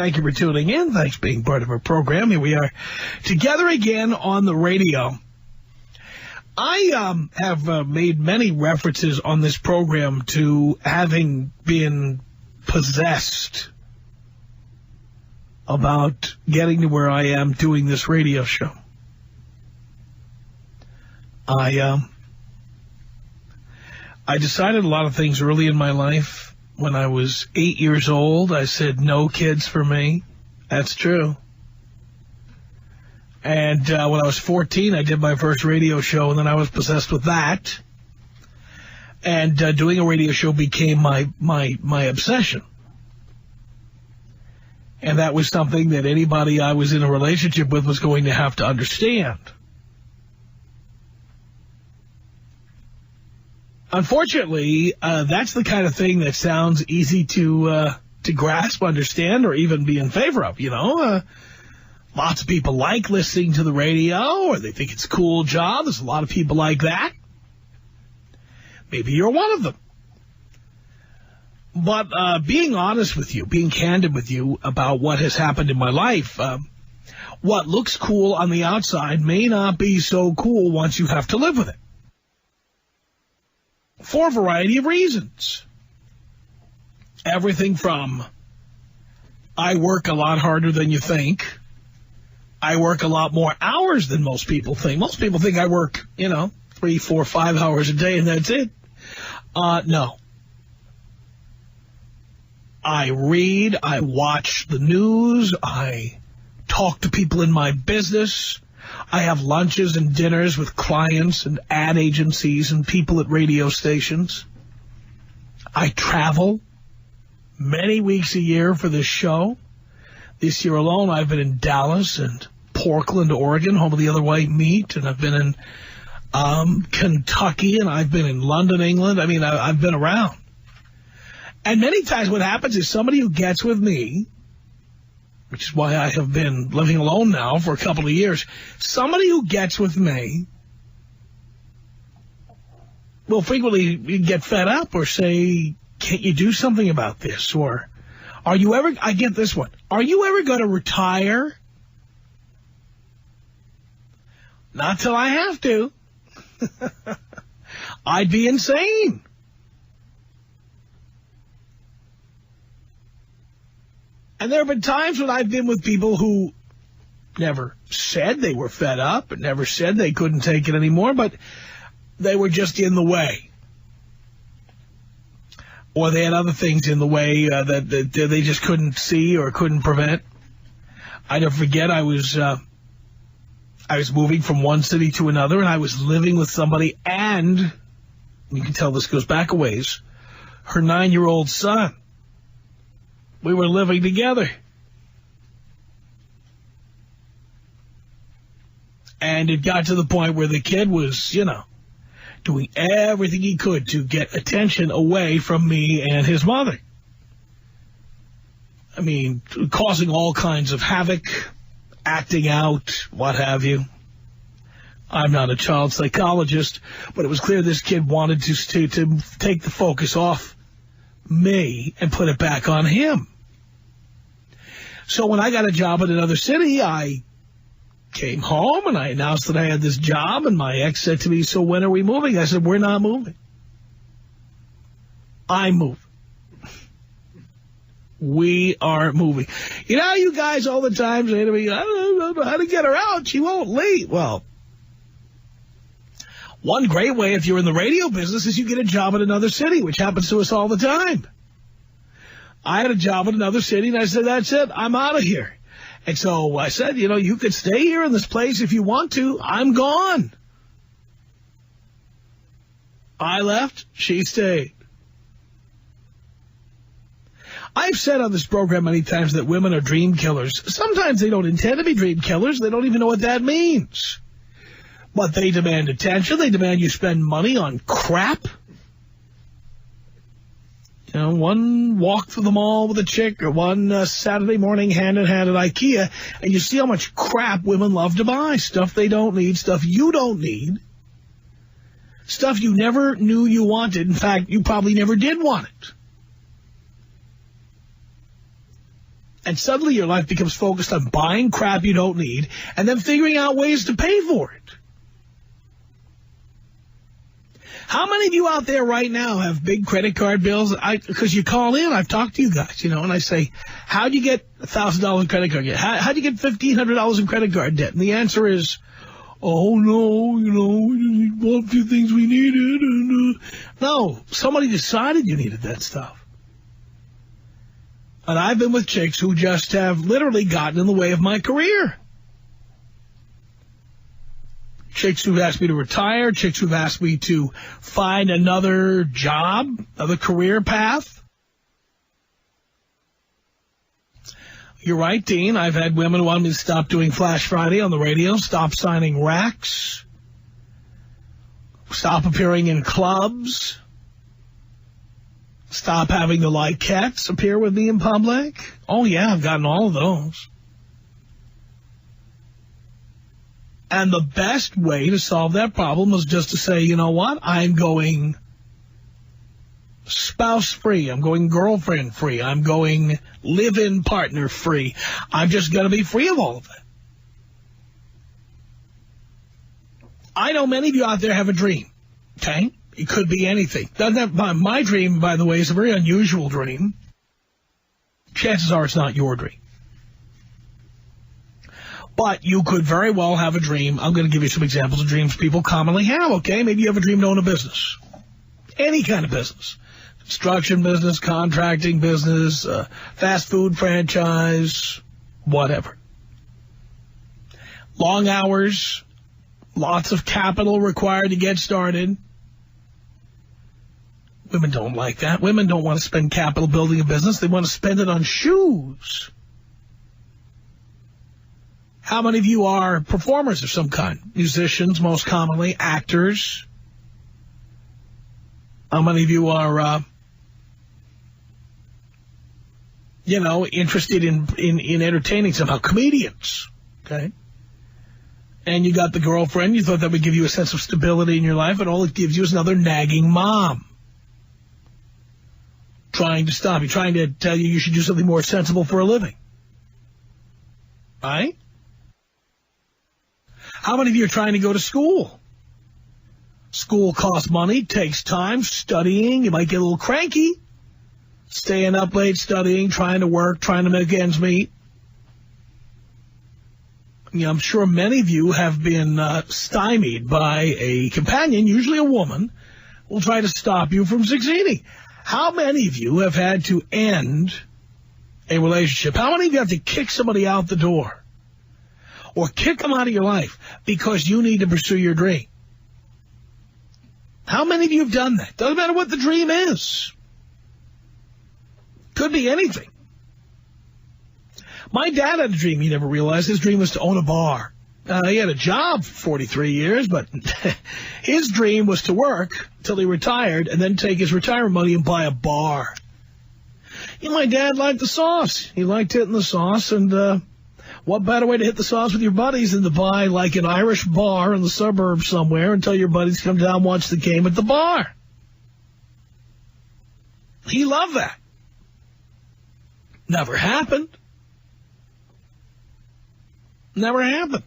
Thank you for tuning in. Thanks for being part of our program. Here we are together again on the radio. I have made many references on this program to having been possessed about getting to where I am doing this radio show. I decided a lot of things early in my life. When I was 8 years old, I said, no kids for me. That's true. And when I was 14, I did my first radio show, and then I was possessed with that. And doing a radio show became my obsession. And that was something that anybody I was in a relationship with was going to have to understand. Unfortunately, that's the kind of thing that sounds easy to grasp, understand, or even be in favor of, you know. Lots of people like listening to the radio, or they think it's a cool job. There's a lot of people like that. Maybe you're one of them. But being honest with you, being candid with you about what has happened in my life, what looks cool on the outside may not be so cool once you have to live with it. For a variety of reasons. Everything from, I work a lot harder than you think. I work a lot more hours than most people think. Most people think I work, 3, 4, 5 hours a day and that's it. No. I read, I watch the news, I talk to people in my business. I have lunches and dinners with clients and ad agencies and people at radio stations. I travel many weeks a year for this show. This year alone, I've been in Dallas and Portland, Oregon, home of the Other White Meat, and I've been in Kentucky, and I've been in London, England. I mean, I've been around. And many times what happens is somebody who gets with me, which is why I have been living alone now for a couple of years, somebody who gets with me will frequently get fed up or say, can't you do something about this? Or, are you ever, I get this one, are you ever going to retire? Not till I have to. I'd be insane. And there have been times when I've been with people who never said they were fed up and never said they couldn't take it anymore, but they were just in the way. Or they had other things in the way that they just couldn't see or couldn't prevent. I never forget, I was moving from one city to another, and I was living with somebody, and you can tell this goes back a ways, her 9-year-old son. We were living together. And it got to the point where the kid was, doing everything he could to get attention away from me and his mother. I mean, causing all kinds of havoc, acting out, what have you. I'm not a child psychologist, but it was clear this kid wanted to take the focus off me and put it back on him. So when I got a job in another city, I came home and I announced that I had this job, and my ex said to me, so when are we moving? I said, we're not moving. I'm moving. We are moving. You know, you guys all the time say to me, I don't know how to get her out. She won't leave. Well, one great way if you're in the radio business is you get a job in another city, which happens to us all the time. I had a job in another city, and I said, that's it. I'm out of here. And so I said, you could stay here in this place if you want to. I'm gone. I left. She stayed. I've said on this program many times that women are dream killers. Sometimes they don't intend to be dream killers. They don't even know what that means. But they demand attention. They demand you spend money on crap. One walk through the mall with a chick, or one Saturday morning hand-in-hand at IKEA, and you see how much crap women love to buy. Stuff they don't need, stuff you don't need, stuff you never knew you wanted. In fact, you probably never did want it. And suddenly your life becomes focused on buying crap you don't need and then figuring out ways to pay for it. How many of you out there right now have big credit card bills? Because you call in, I've talked to you guys, and I say, how'd you get $1,000 in credit card debt? How'd you get $1,500 in credit card debt? And the answer is, oh, no, we bought a few things we needed. And, no, somebody decided you needed that stuff. And I've been with chicks who just have literally gotten in the way of my career. Chicks who've asked me to retire, chicks who've asked me to find another job, another career path. You're right, Dean. I've had women who want me to stop doing Flash Friday on the radio, stop signing racks, stop appearing in clubs, stop having the Leykis appear with me in public. Oh, yeah, I've gotten all of those. And the best way to solve that problem is just to say, you know what? I'm going spouse-free. I'm going girlfriend-free. I'm going live-in partner-free. I'm just going to be free of all of that. I know many of you out there have a dream, okay? It could be anything. My dream, by the way, is a very unusual dream. Chances are it's not your dream. But you could very well have a dream. I'm going to give you some examples of dreams people commonly have, okay? Maybe you have a dream to own a business. Any kind of business. Construction business, contracting business, fast food franchise, whatever. Long hours, lots of capital required to get started. Women don't like that. Women don't want to spend capital building a business. They want to spend it on shoes. How many of you are performers of some kind? Musicians, most commonly, actors. How many of you are, interested in entertaining somehow? Comedians, okay? And you got the girlfriend. You thought that would give you a sense of stability in your life, and all it gives you is another nagging mom trying to stop you, trying to tell you should do something more sensible for a living. Right? How many of you are trying to go to school? School costs money, takes time, studying. You might get a little cranky. Staying up late, studying, trying to work, trying to make ends meet. I'm sure many of you have been stymied by a companion, usually a woman, who will try to stop you from succeeding. How many of you have had to end a relationship? How many of you have to kick somebody out the door? Or kick them out of your life because you need to pursue your dream? How many of you have done that? Doesn't matter what the dream is. Could be anything. My dad had a dream he never realized. His dream was to own a bar. He had a job for 43 years, but his dream was to work until he retired and then take his retirement money and buy a bar. My dad liked the sauce. He liked hitting the sauce, and what better way to hit the sauce with your buddies than to buy like an Irish bar in the suburbs somewhere and tell your buddies to come down and watch the game at the bar. He loved that. Never happened. Never happened.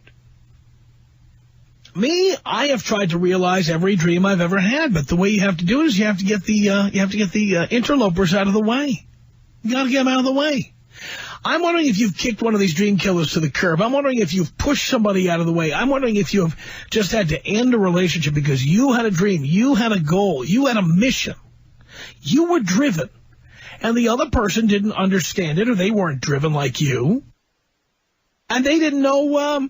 Me, I have tried to realize every dream I've ever had, but the way you have to do it is you have to get the interlopers out of the way. You got to get them out of the way. I'm wondering if you've kicked one of these dream killers to the curb. I'm wondering if you've pushed somebody out of the way. I'm wondering if you've just had to end a relationship because you had a dream, you had a goal, you had a mission. You were driven, and the other person didn't understand it, or they weren't driven like you, and they didn't know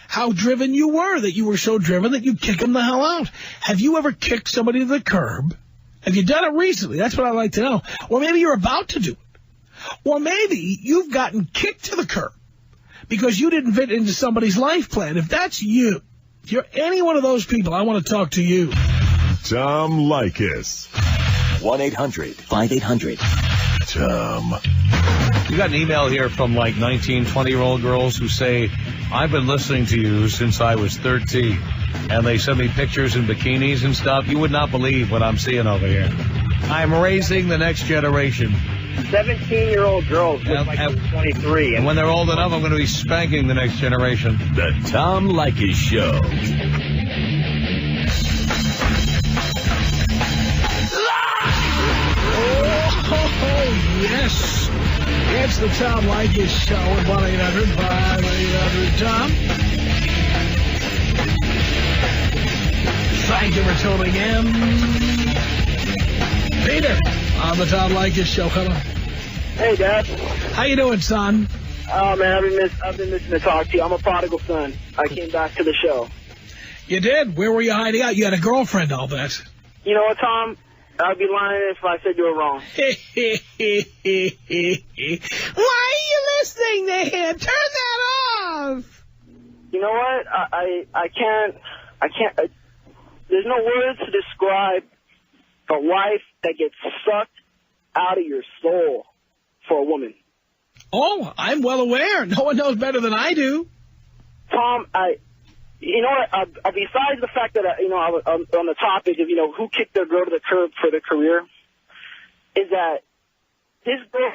how driven you were, that you were so driven that you kick them the hell out. Have you ever kicked somebody to the curb? Have you done it recently? That's what I'd like to know. Or maybe you're about to do it. Or maybe you've gotten kicked to the curb because you didn't fit into somebody's life plan. If that's you, if you're any one of those people, I want to talk to you. Tom Leykis. 1-800-5800-TOM. You got an email here from like 19, 20-year-old girls who say, I've been listening to you since I was 13. And they send me pictures in bikinis and stuff. You would not believe what I'm seeing over here. I'm raising the next generation. 17-year-old girls look like they're 23. And when they're old enough, I'm going to be spanking the next generation. The Tom Leykis Show. Oh, yes. It's the Tom Leykis Show at 1-800-5800-TOM. Thank you for tuning in. Peter on the Tom Leykis Show. Hello. Hey, Dad. How you doing, son? Oh, man, I've been missing to talk to you. I'm a prodigal son. I came back to the show. You did? Where were you hiding out? You had a girlfriend, I'll bet. You know what, Tom? I'd be lying if I said you were wrong. Why are you listening to him? Turn that off. You know what? I can't, there's no words to describe the life that gets sucked out of your soul for a woman. Oh, I'm well aware. No one knows better than I do. Tom, you know what? Besides the fact that, I was on the topic of, who kicked their girl to the curb for their career, is that this girl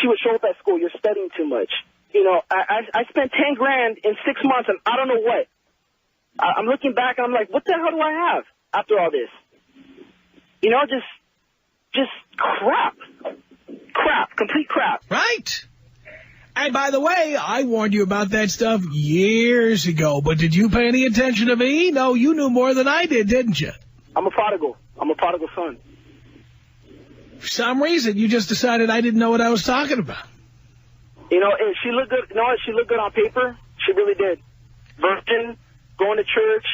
she would show up at school, you're studying too much. I spent 10 grand in 6 months and I don't know what. I'm looking back and I'm like, what the hell do I have after all this? Just crap. Crap, complete crap. Right. And by the way, I warned you about that stuff years ago, but did you pay any attention to me? No, you knew more than I did, didn't you? I'm a prodigal son. For some reason, you just decided I didn't know what I was talking about. She looked good. You know what? She looked good on paper. She really did. Virgin, going to church,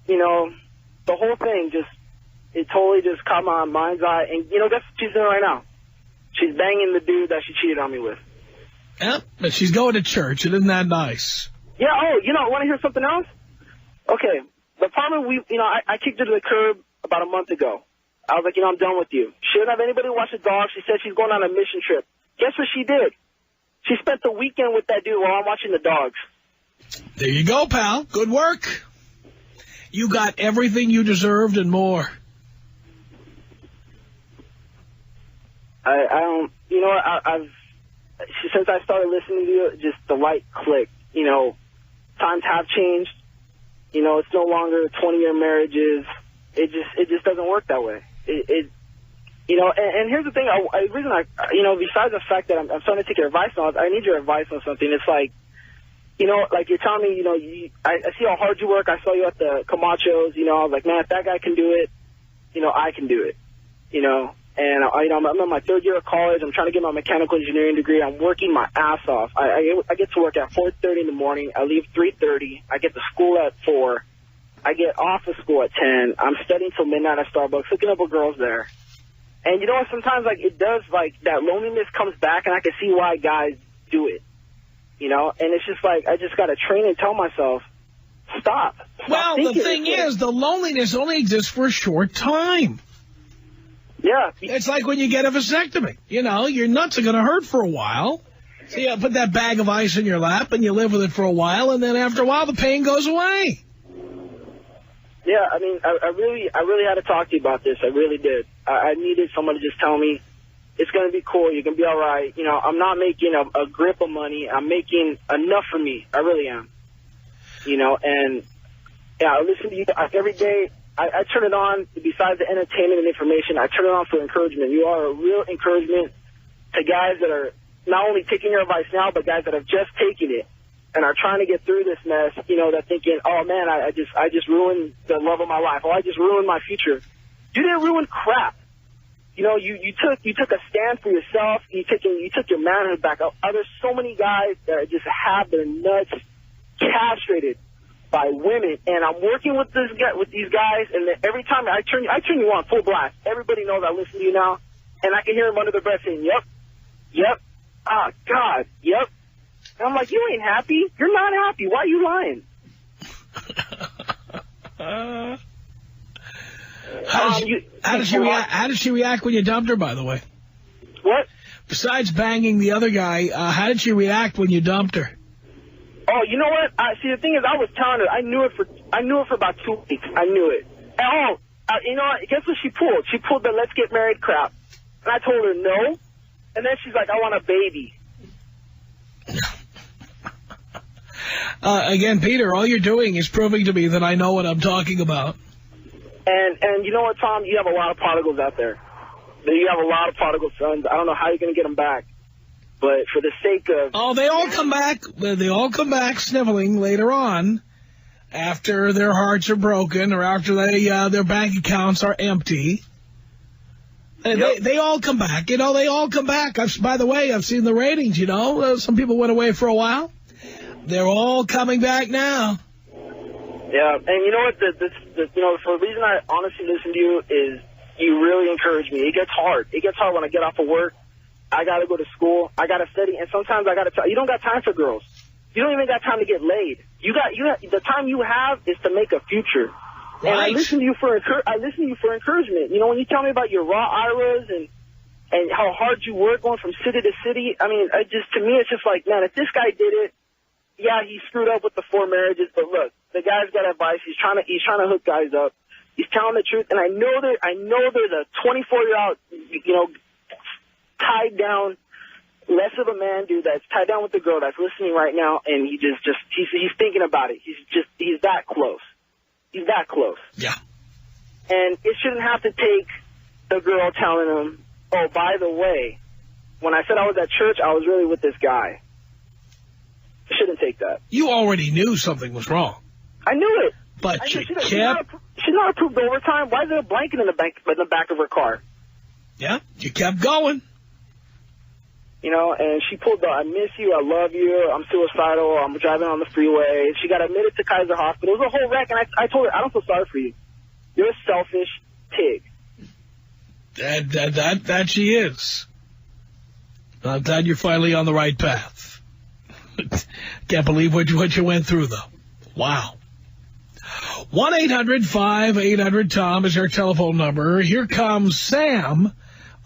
the whole thing it totally just caught my mind's eye. And, guess what she's doing right now? She's banging the dude that she cheated on me with. Yeah, but she's going to church. Isn't that nice? Yeah, want to hear something else? Okay, the problem I kicked her to the curb about a month ago. I was like, I'm done with you. She didn't have anybody to watch the dog. She said she's going on a mission trip. Guess what she did? She spent the weekend with that dude while I'm watching the dogs. There you go, pal. Good work. You got everything you deserved and more. I don't, since I started listening to you, just the light clicked. Times have changed. It's no longer 20-year marriages. It just doesn't work that way. And here's the thing. Besides the fact that I'm starting to take your advice on, I need your advice on something. It's like, like you're telling me, I see how hard you work. I saw you at the Camachos. I was like, man, if that guy can do it, I can do it. And I'm in my third year of college. I'm trying to get my mechanical engineering degree. I'm working my ass off. I get to work at 4:30 in the morning. I leave 3:30. I get to school at 4. I get off of school at 10. I'm studying till midnight at Starbucks, hooking up with girls there. And you know what? Sometimes it does, that loneliness comes back, and I can see why guys do it. And it's just I just got to train and tell myself, stop. Well, the thing is, the loneliness only exists for a short time. Yeah. It's like when you get a vasectomy. Your nuts are going to hurt for a while. So you put that bag of ice in your lap and you live with it for a while, and then after a while the pain goes away. Yeah, I mean, I really had to talk to you about this. I really did. I needed someone to just tell me, it's going to be cool. You can be all right. I'm not making a grip of money. I'm making enough for me. I really am. And yeah, I listen to you every day. I turn it on, besides the entertainment and information, I turn it on for encouragement. You are a real encouragement to guys that are not only taking your advice now, but guys that have just taken it and are trying to get through this mess, that thinking, oh, man, I just ruined the love of my life. Oh, I just ruined my future. You didn't ruin crap. You took a stand for yourself. You took your manhood back. There's so many guys that just have their nuts castrated by women, and I'm working with these guys, and every time I turn you on full blast. Everybody knows I listen to you now, and I can hear them under their breath saying, yep, oh, God, yep. And I'm like, you ain't happy. You're not happy. Why are you lying? How did she react when you dumped her, by the way? What? Besides banging the other guy, how did she react when you dumped her? Oh, you know what? See, the thing is, I was telling her. I knew it for about 2 weeks. I knew it. And, guess what she pulled? She pulled the let's get married crap. And I told her no. And then she's like, I want a baby. Again, Peter, all you're doing is proving to me that I know what I'm talking about. And you know what, Tom? You have a lot of prodigals out there. You have a lot of prodigal sons. I don't know how you're going to get them back. But for the sake of... Oh, they all come back. They all come back sniveling later on after their hearts are broken or after their bank accounts are empty. Yep. They all come back. You know, they all come back. By the way, I've seen the ratings, you know. Some people went away for a while. They're all coming back now. Yeah, and you know what? For the reason I honestly listen to you is you really encourage me. It gets hard. It gets hard when I get off of work. I got to go to school. I got to study. And sometimes I got to tell you, don't got time for girls. You don't even got time to get laid. The time you have is to make a future. Right. And I listen to you for encouragement. You know, when you tell me about your raw IRAs and how hard you work going from city to city, I mean, to me, it's just like, man, if this guy did it, yeah, he screwed up with the 4 marriages, but look, the guy's got advice. He's trying to hook guys up. He's telling the truth, and I know there's a 24-year-old, you know, tied down, less of a man dude that's tied down with the girl that's listening right now, and he's thinking about it. He's that close. He's that close. Yeah. And it shouldn't have to take the girl telling him, oh, by the way, when I said I was at church, I was really with this guy. It shouldn't take that. You already knew something was wrong. I knew it. But you kept... She's not approved overtime. Why is there a blanket in the back of her car? Yeah, you kept going. You know, and she pulled the, I miss you, I love you, I'm suicidal, I'm driving on the freeway. She got admitted to Kaiser Hospital. It was a whole wreck, and I told her, I don't feel sorry for you. You're a selfish pig. That she is. I'm glad you're finally on the right path. Can't believe what you went through, though. Wow. 1-800-5800-TOM is our telephone number. Here comes Sam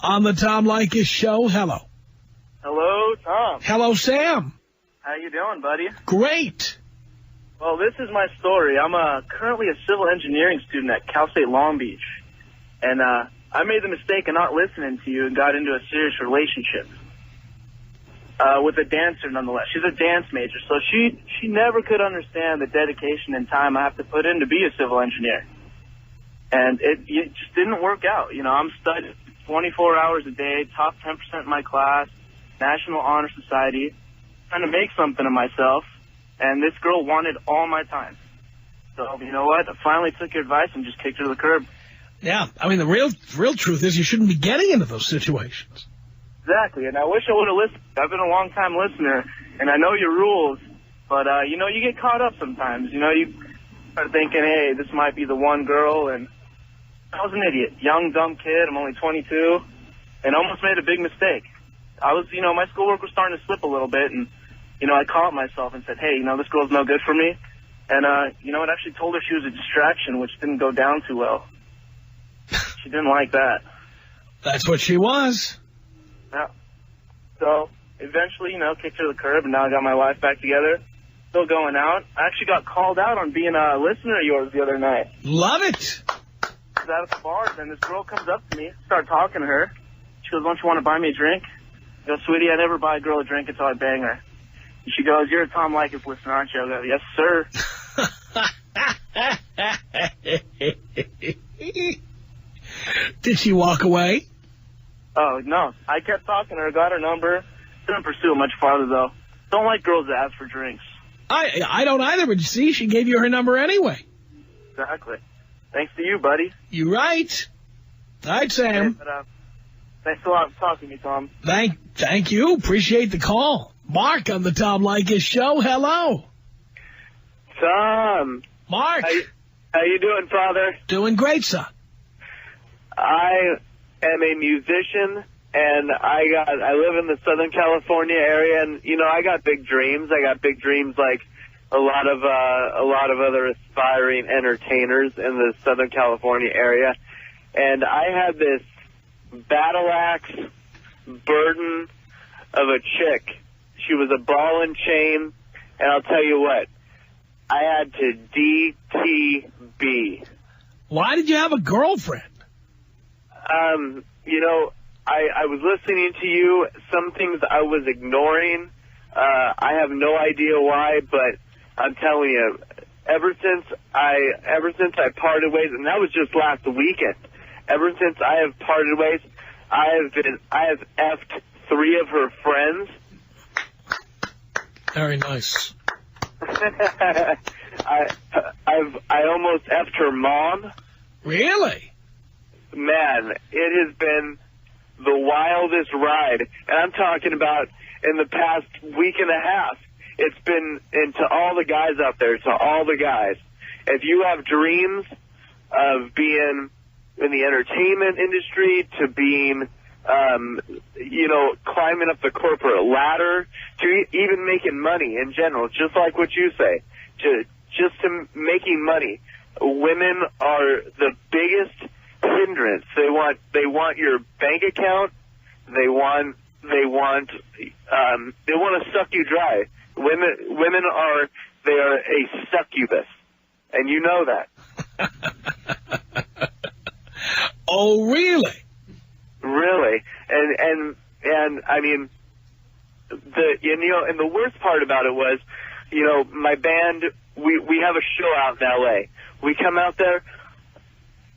on the Tom Leykis Show. Hello. Hello, Tom. Hello, Sam. How you doing, buddy? Great. Well, this is my story. I'm currently a civil engineering student at Cal State Long Beach. And I made the mistake of not listening to you and got into a serious relationship with a dancer, nonetheless. She's a dance major, so she never could understand the dedication and time I have to put in to be a civil engineer. And it just didn't work out. You know, I'm studying 24 hours a day, top 10% in my class, National Honor Society, trying to make something of myself, and this girl wanted all my time. So, you know what? I finally took your advice and just kicked her to the curb. Yeah, I mean, the real truth is you shouldn't be getting into those situations. Exactly, and I wish I would have listened. I've been a long-time listener, and I know your rules, but, you know, you get caught up sometimes. You know, you start thinking, hey, this might be the one girl, and I was an idiot. Young, dumb kid. I'm only 22, and almost made a big mistake. I was, you know, my schoolwork was starting to slip a little bit, and, you know, I caught myself and said, hey, you know, this girl's no good for me. And, you know, it actually told her she was a distraction, which didn't go down too well. She didn't like that. That's what she was. Yeah. So, eventually, you know, kicked her to the curb, and now I got my life back together. Still going out. I actually got called out on being a listener of yours the other night. Love it. I was out at the bar, and this girl comes up to me, start talking to her. She goes, don't you want to buy me a drink? I go, sweetie, I never buy a girl a drink until I bang her. And she goes, you're a Tom Leykis listener, aren't you? I go, yes, sir. Did she walk away? Oh, no. I kept talking to her, got her number. Didn't pursue it much farther, though. Don't like girls that ask for drinks. I don't either, but you see, she gave you her number anyway. Exactly. Thanks to you, buddy. You right. All right, Sam. Okay, but, thanks a lot for talking to me, Tom. Thank you. Appreciate the call. Mark on the Tom Leykis Show. Hello. Tom. Mark. How you doing, Father? Doing great, son. I am a musician, and I live in the Southern California area, and, you know, I got big dreams. I got big dreams like a lot of other aspiring entertainers in the Southern California area. And I had this battle axe burden of a chick. She was a ball and chain, and I'll tell you what, I had to DTB. Why did you have a girlfriend? You know, I was listening to you. Some things I was ignoring. I have no idea why, but I'm telling you, ever since I parted ways, and that was just last weekend. Ever since I have parted ways, I have effed 3 of her friends. Very nice. I almost effed her mom. Really? Man, it has been the wildest ride, and I'm talking about in the past week and a half. It's been, and to all the guys out there, to all the guys, if you have dreams of being in the entertainment industry, to being, climbing up the corporate ladder, to even making money in general, just like what you say, to making money, women are the biggest hindrance. They want your bank account. They want to suck you dry. Women are a succubus, and you know that. Oh, really? Really, and I mean, and the worst part about it was, my band, we have a show out in L.A. We come out there,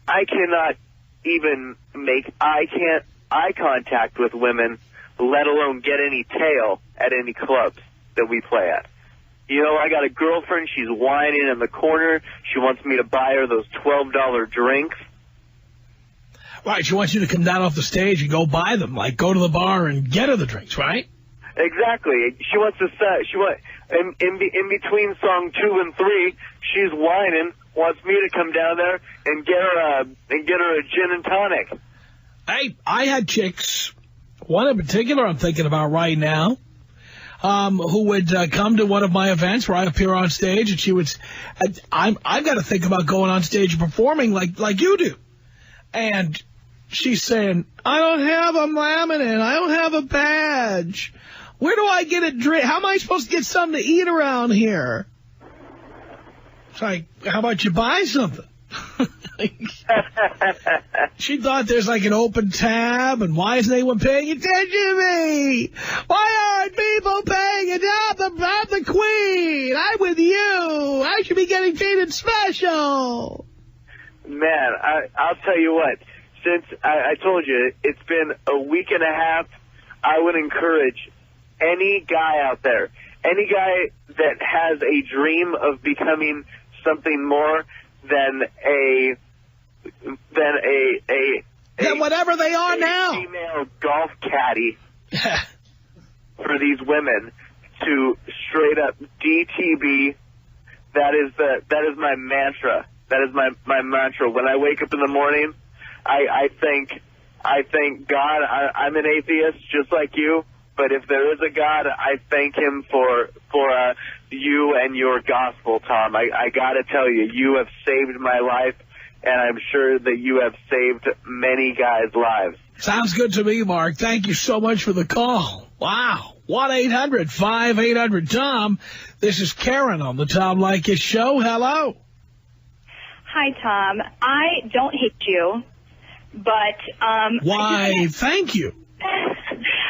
I cannot even make eye contact with women, let alone get any tail at any clubs that we play at. I got a girlfriend, she's whining in the corner. She wants me to buy her those $12 drinks. Right, she wants you to come down off the stage and go buy them, like go to the bar and get her the drinks, right? Exactly. She wants to in between song 2 and 3, she's whining, wants me to come down there and get her a gin and tonic. Hey, I had chicks, one in particular I'm thinking about right now, who would come to one of my events where I appear on stage, and she would, I've got to think about going on stage and performing like you do. And she's saying, I don't have a laminate, I don't have a badge. Where do I get a drink? How am I supposed to get something to eat around here? It's like, how about you buy something? She thought there's like an open tab, and why isn't anyone paying attention to me? Why aren't people paying attention? I'm the queen. I'm with you. I should be getting treated special. Man, I'll tell you what. Since I told you, it's been a week and a half, I would encourage any guy out there, any guy that has a dream of becoming something more than whatever they are now, female golf caddy for these women, to straight up DTB. That is my mantra. That is my mantra. When I wake up in the morning, I thank God. I'm an atheist just like you, but if there is a God, I thank him for you and your gospel, Tom. I got to tell you, you have saved my life, and I'm sure that you have saved many guys' lives. Sounds good to me, Mark. Thank you so much for the call. Wow. 1-800-5800-TOM. This is Karen on the Tom Leykis Show. Hello. Hi, Tom. I don't hate you, but... Why, thank you.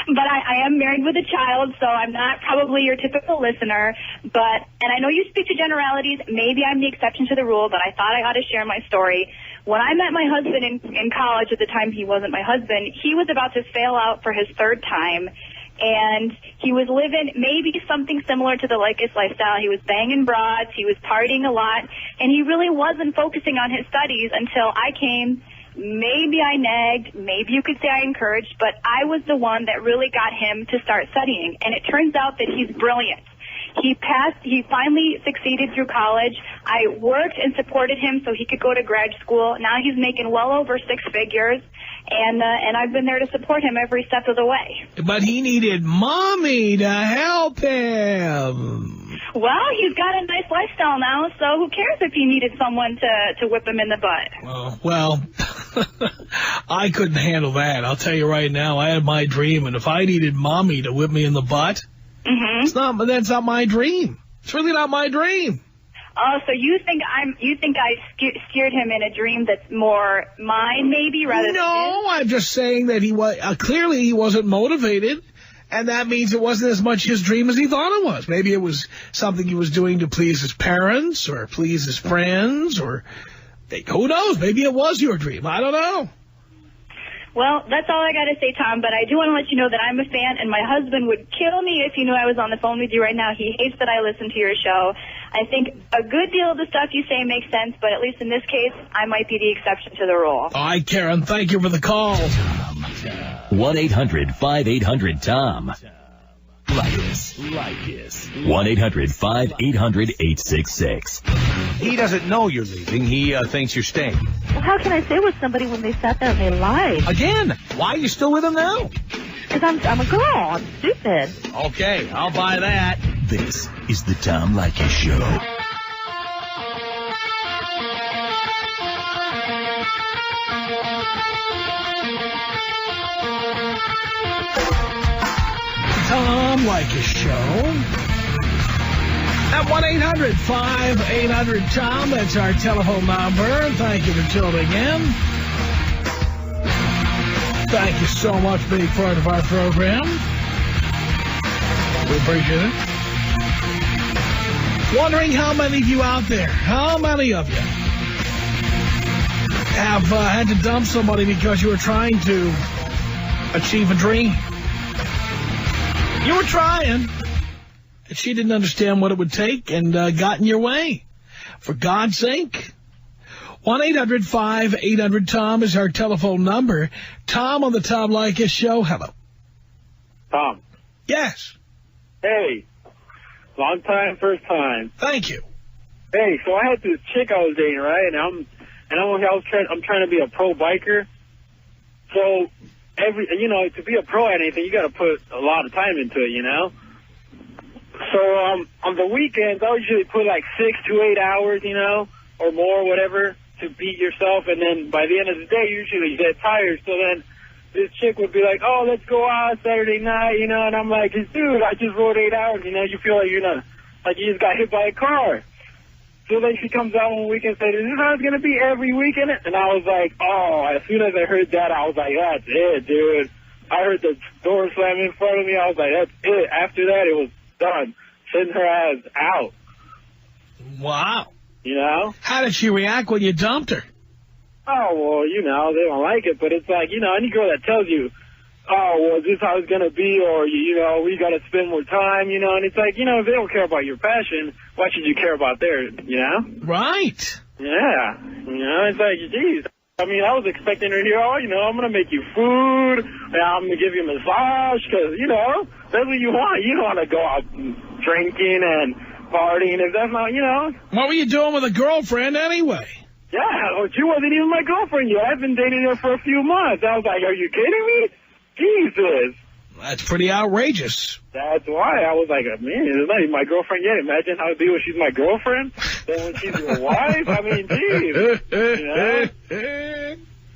But I am married with a child, so I'm not probably your typical listener. And I know you speak to generalities. Maybe I'm the exception to the rule, but I thought I ought to share my story. When I met my husband in college, at the time he wasn't my husband, he was about to fail out for his 3rd time. And he was living maybe something similar to the Leykis lifestyle. He was banging broads, he was partying a lot, and he really wasn't focusing on his studies until I came. Maybe I nagged, maybe you could say I encouraged, but I was the one that really got him to start studying. And it turns out that he's brilliant. He finally succeeded through college. I worked and supported him so he could go to grad school. Now he's making well over 6 figures, and I've been there to support him every step of the way. But he needed mommy to help him. Well, he's got a nice lifestyle now, so who cares if he needed someone to whip him in the butt? Well, I couldn't handle that. I'll tell you right now, I had my dream, and if I needed mommy to whip me in the butt, that's not my dream. It's really not my dream. Oh, so you think I steered him in a dream that's more mine, maybe, rather than his? No, I'm just saying that he was clearly he wasn't motivated, and that means it wasn't as much his dream as he thought it was. Maybe it was something he was doing to please his parents or please his friends, or who knows? Maybe it was your dream. I don't know. Well, that's all I got to say, Tom, but I do want to let you know that I'm a fan, and my husband would kill me if he knew I was on the phone with you right now. He hates that I listen to your show. I think a good deal of the stuff you say makes sense, but at least in this case, I might be the exception to the rule. All right, Karen, thank you for the call. 1-800-5800-TOM. Leykis. 1-800-5800-866. He doesn't know you're leaving. He thinks you're staying. Well, how can I stay with somebody when they sat there and they lied? Again, why are you still with him now? Because I'm a girl. I'm stupid. Okay, I'll buy that. This is the Tom Leykis Show. Tom Leykis Show. At 1-800-5800-TOM, that's our telephone number. Thank you for tuning in. Thank you so much for being part of our program. We appreciate it. Wondering how many of you out there, how many of you have had to dump somebody because you were trying to achieve a dream? You were trying, and she didn't understand what it would take and got in your way. For God's sake. 1-800-5800-TOM is our telephone number. Tom on the Tom Leykis Show. Hello. Tom. Yes. Hey. Long time, first time. Thank you. Hey, so I had this chick I was dating, right? And I'm trying to be a pro biker. So to be a pro at anything, you got to put a lot of time into it, you know? So, on the weekends, I usually put like 6 to 8 hours, you know, or more, whatever, to beat yourself. And then by the end of the day, usually you get tired. So then this chick would be like, oh, let's go out Saturday night, you know? And I'm like, dude, I just rode 8 hours, you know? You feel like like you just got hit by a car. So then she comes out one week and said, is this how it's going to be every weekend? And I was like, oh, as soon as I heard that, I was like, that's it, dude. I heard the door slam in front of me. I was like, that's it. After that, it was done. Send her ass out. Wow. You know? How did she react when you dumped her? Oh, well, you know, they don't like it. But it's like, you know, any girl that tells you, oh, well, is this how it's going to be? Or, you know, we got to spend more time, you know? And it's like, you know, if they don't care about your passion, why should you care about theirs, you know? Right. Yeah. You know, it's like, geez. I mean, I was expecting her to hear, oh, you know, I'm going to make you food, and I'm going to give you a massage, because, you know, that's what you want. You don't want to go out drinking and partying if that's not, you know. What were you doing with a girlfriend anyway? Yeah, well, she wasn't even my girlfriend yet. I've been dating her for a few months. I was like, are you kidding me? Jesus. That's pretty outrageous. That's why. I was like, man, it's not even my girlfriend yet. Imagine how it'd be when she's my girlfriend. Then when she's your wife, I mean, geez. You know?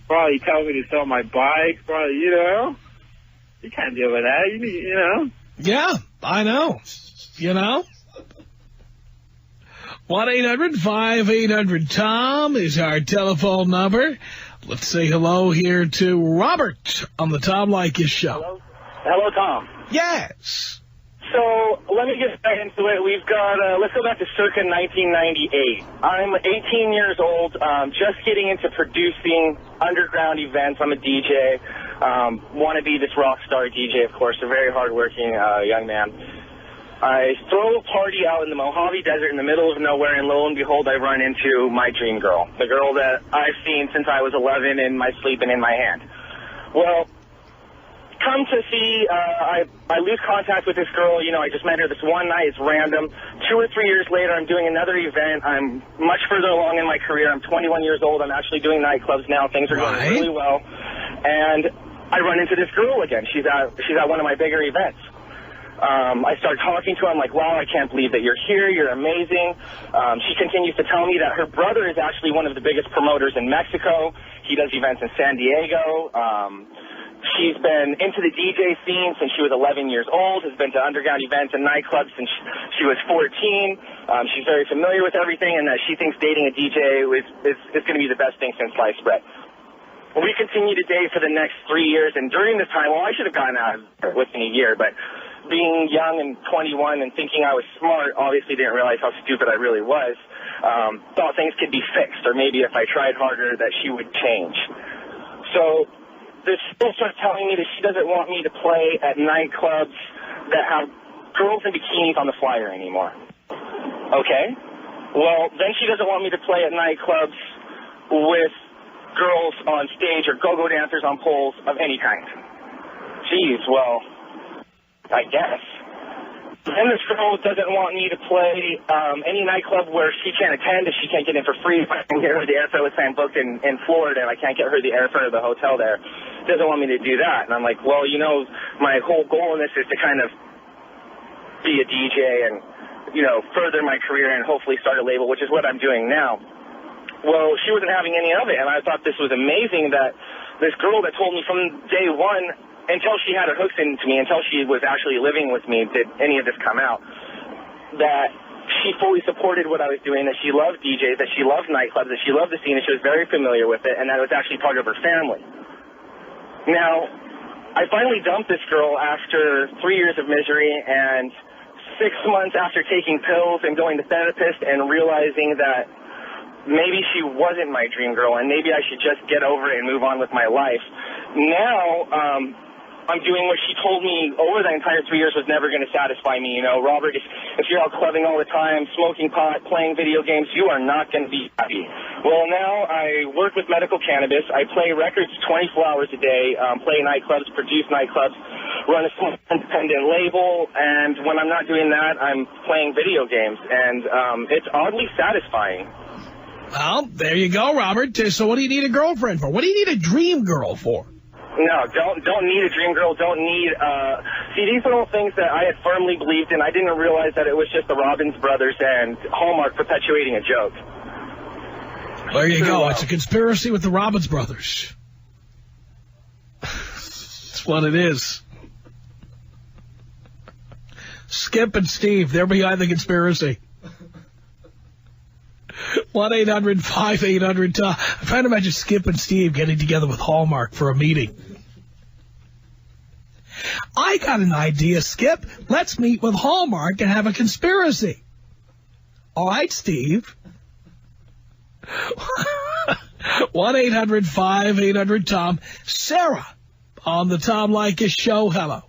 Probably tell me to sell my bike. Probably, you know. You can't deal with that, you know. Yeah, I know. You know? 1-800-5800-TOM is our telephone number. Let's say hello here to Robert on the Tom Leykis Show. Hello, Tom. Yes. So let me get back into it. We've got, let's go back to circa 1998. I'm 18 years old, just getting into producing underground events. I'm a DJ. Want to be this rock star DJ, of course, a very hardworking young man. I throw a party out in the Mojave Desert in the middle of nowhere, and lo and behold, I run into my dream girl, the girl that I've seen since I was 11 in my sleep and in my hand. Well, come to see, I lose contact with this girl. You know, I just met her this one night. It's random. 2 or 3 years later, I'm doing another event. I'm much further along in my career. I'm 21 years old. I'm actually doing nightclubs now. Things are going really well. And I run into this girl again. She's at one of my bigger events. I start talking to her. I'm like, wow, I can't believe that you're here. You're amazing. She continues to tell me that her brother is actually one of the biggest promoters in Mexico. He does events in San Diego. She's been into the DJ scene since she was 11 years old, has been to underground events and nightclubs since she was 14. She's very familiar with everything, and she thinks dating a DJ is going to be the best thing since sliced bread. We continued to date for the next 3 years, and during this time, well, I should have gotten out within a year, but being young and 21 and thinking I was smart, obviously didn't realize how stupid I really was. Thought things could be fixed, or maybe if I tried harder that she would change. So this girl starts telling me that she doesn't want me to play at nightclubs that have girls in bikinis on the flyer anymore. Okay? Well, then she doesn't want me to play at nightclubs with girls on stage or go-go dancers on poles of any kind. Geez, well, I guess. Then this girl doesn't want me to play any nightclub where she can't attend if she can't get in for free. If I can get her the airfare, let's say I'm booked in Florida and I can't get her the airfare to the hotel there. Doesn't want me to do that. And I'm like, well, you know, my whole goal in this is to kind of be a DJ and, you know, further my career and hopefully start a label, which is what I'm doing now. Well, she wasn't having any of it, and I thought this was amazing that this girl that told me from day one, until she had her hooks into me, until she was actually living with me, did any of this come out, that she fully supported what I was doing, that she loved DJs, that she loved nightclubs, that she loved the scene, and she was very familiar with it, and that it was actually part of her family. Now, I finally dumped this girl after 3 years of misery and 6 months after taking pills and going to therapist and realizing that maybe she wasn't my dream girl, and maybe I should just get over it and move on with my life. Now, I'm doing what she told me over the entire 3 years was never going to satisfy me. You know, Robert, if you're out clubbing all the time, smoking pot, playing video games, you are not going to be happy. Well, now I work with medical cannabis. I play records 24 hours a day, play nightclubs, produce nightclubs, run a small independent label, and when I'm not doing that, I'm playing video games, and it's oddly satisfying. Well, there you go, Robert. So what do you need a girlfriend for? What do you need a dream girl for? No, don't need a dream girl. Don't need. See, these are all things that I had firmly believed in. I didn't realize that it was just the Robbins brothers and Hallmark perpetuating a joke. There you go. It's a conspiracy with the Robbins brothers. That's what it is. Skip and Steve, they're behind the conspiracy. 1-800-5800-TOM. I'm trying to imagine Skip and Steve getting together with Hallmark for a meeting. I got an idea, Skip. Let's meet with Hallmark and have a conspiracy. All right, Steve. 1-800-5800-TOM. Sarah on the Tom Leykis show. Hello.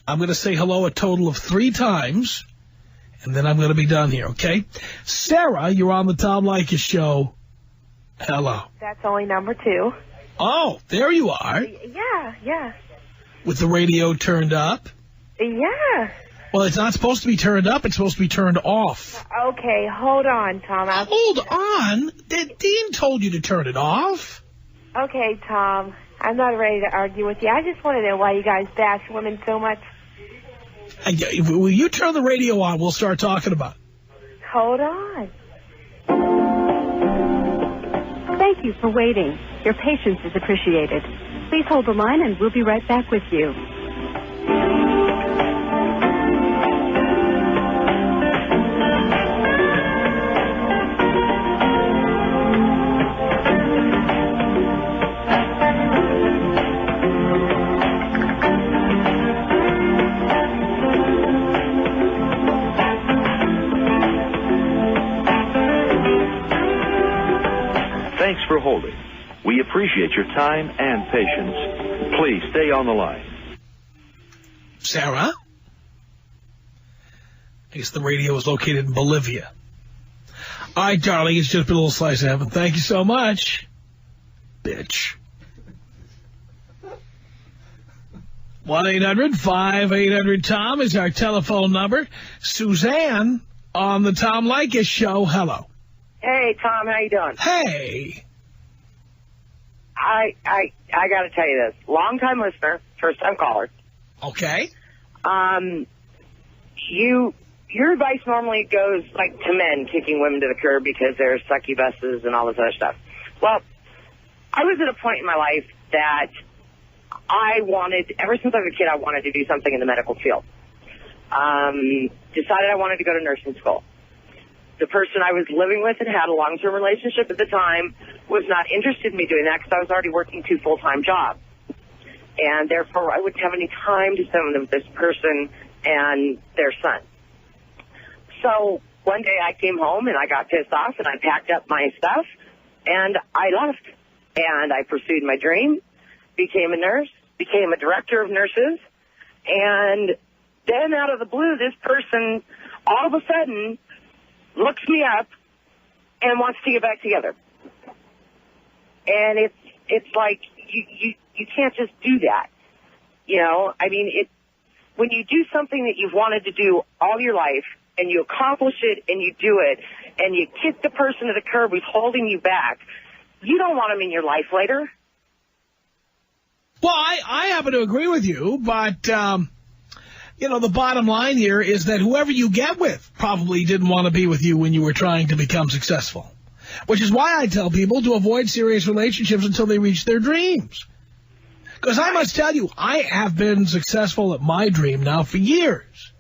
I'm going to say hello a total of 3 times. And then I'm going to be done here, okay? Sarah, you're on the Tom Leykis show. Hello. That's only number 2. Oh, there you are. Yeah. With the radio turned up? Yeah. Well, it's not supposed to be turned up. It's supposed to be turned off. Okay, hold on, Tom. Hold on? Dean told you to turn it off. Okay, Tom. I'm not ready to argue with you. I just want to know why you guys bash women so much. Will you turn the radio on? We'll start talking about it. Hold on. Thank you for waiting. Your patience is appreciated. Please hold the line and we'll be right back with you. Thanks for holding. We appreciate your time and patience. Please stay on the line. Sarah? I guess the radio is located in Bolivia. All right, darling, it's just been a little slice of heaven. Thank you so much. Bitch. 1-800-5800-TOM is our telephone number. Suzanne on the Tom Leykis show. Hello. Hey, Tom, how you doing? Hey. I got to tell you this. Long-time listener, first-time caller. Okay. Your advice normally goes, like, to men kicking women to the curb because they're succubuses and all this other stuff. Well, I was at a point in my life that I wanted, ever since I was a kid, I wanted to do something in the medical field. Decided I wanted to go to nursing school. The person I was living with and had a long-term relationship at the time was not interested in me doing that because I was already working 2 full-time jobs. And therefore, I wouldn't have any time to spend with this person and their son. So one day I came home and I got pissed off and I packed up my stuff and I left. And I pursued my dream, became a nurse, became a director of nurses, and then out of the blue, this person all of a sudden looks me up and wants to get back together. And it's like you can't just do that. You know, I mean, when you do something that you've wanted to do all your life and you accomplish it and you do it and you kick the person to the curb who's holding you back, you don't want them in your life later. Well, I happen to agree with you, but, you know, the bottom line here is that whoever you get with probably didn't want to be with you when you were trying to become successful, which is why I tell people to avoid serious relationships until they reach their dreams. Because I must tell you, I have been successful at my dream now for years.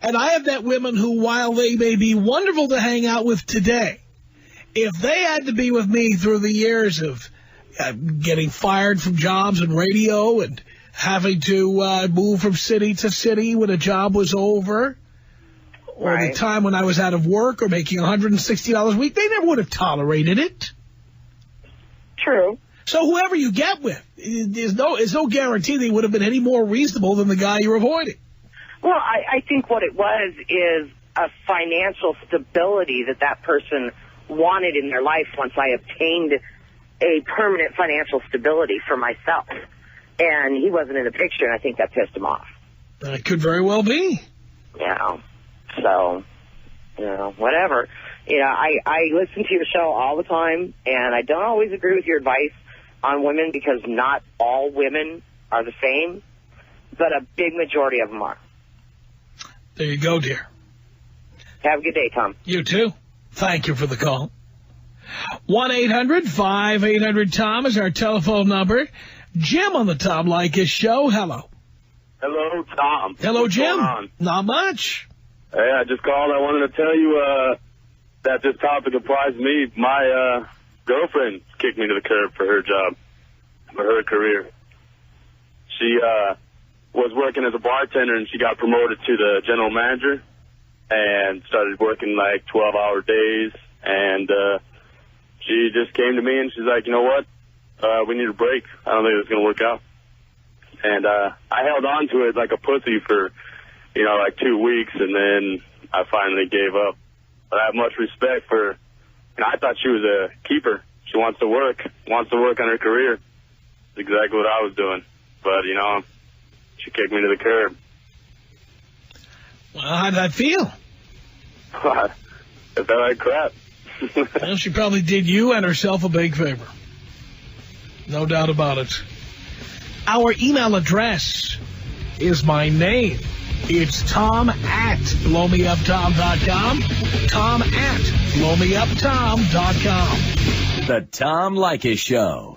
And I have met women who, while they may be wonderful to hang out with today, if they had to be with me through the years of getting fired from jobs in radio and having to move from city to city when a job was over, or the time when I was out of work or making $160 a week, they never would have tolerated it. True. So whoever you get with, there's no guarantee they would have been any more reasonable than the guy you're avoiding. Well, I think what it was is a financial stability that person wanted in their life once I obtained a permanent financial stability for myself. And he wasn't in the picture, and I think that pissed him off. That could very well be. You know, so, you know, whatever. You know, I listen to your show all the time, and I don't always agree with your advice on women because not all women are the same, but a big majority of them are. There you go, dear. Have a good day, Tom. You too. Thank you for the call. 1-800-5800-TOM is our telephone number. Jim on the Tom Leykis show. Hello. Hello, Tom. Hello, What's Jim. going on? Not much. Hey, I just called. I wanted to tell you that this topic applies to me. My girlfriend kicked me to the curb for her job, for her career. She was working as a bartender, and she got promoted to the general manager and started working like 12-hour days. And she just came to me, and she's like, you know what? We need a break. I don't think it's going to work out. And I held on to it like a pussy for, you know, like 2 weeks, and then I finally gave up. But I have much respect for, you know, I thought she was a keeper. She wants to work on her career. That's exactly what I was doing. But, you know, she kicked me to the curb. Well, how did that feel? I felt like crap. Well, she probably did you and herself a big favor. No doubt about it. Our email address is my name. It's tom@blowmeuptom.com. tom@blowmeuptom.com. The Tom Leykis Show.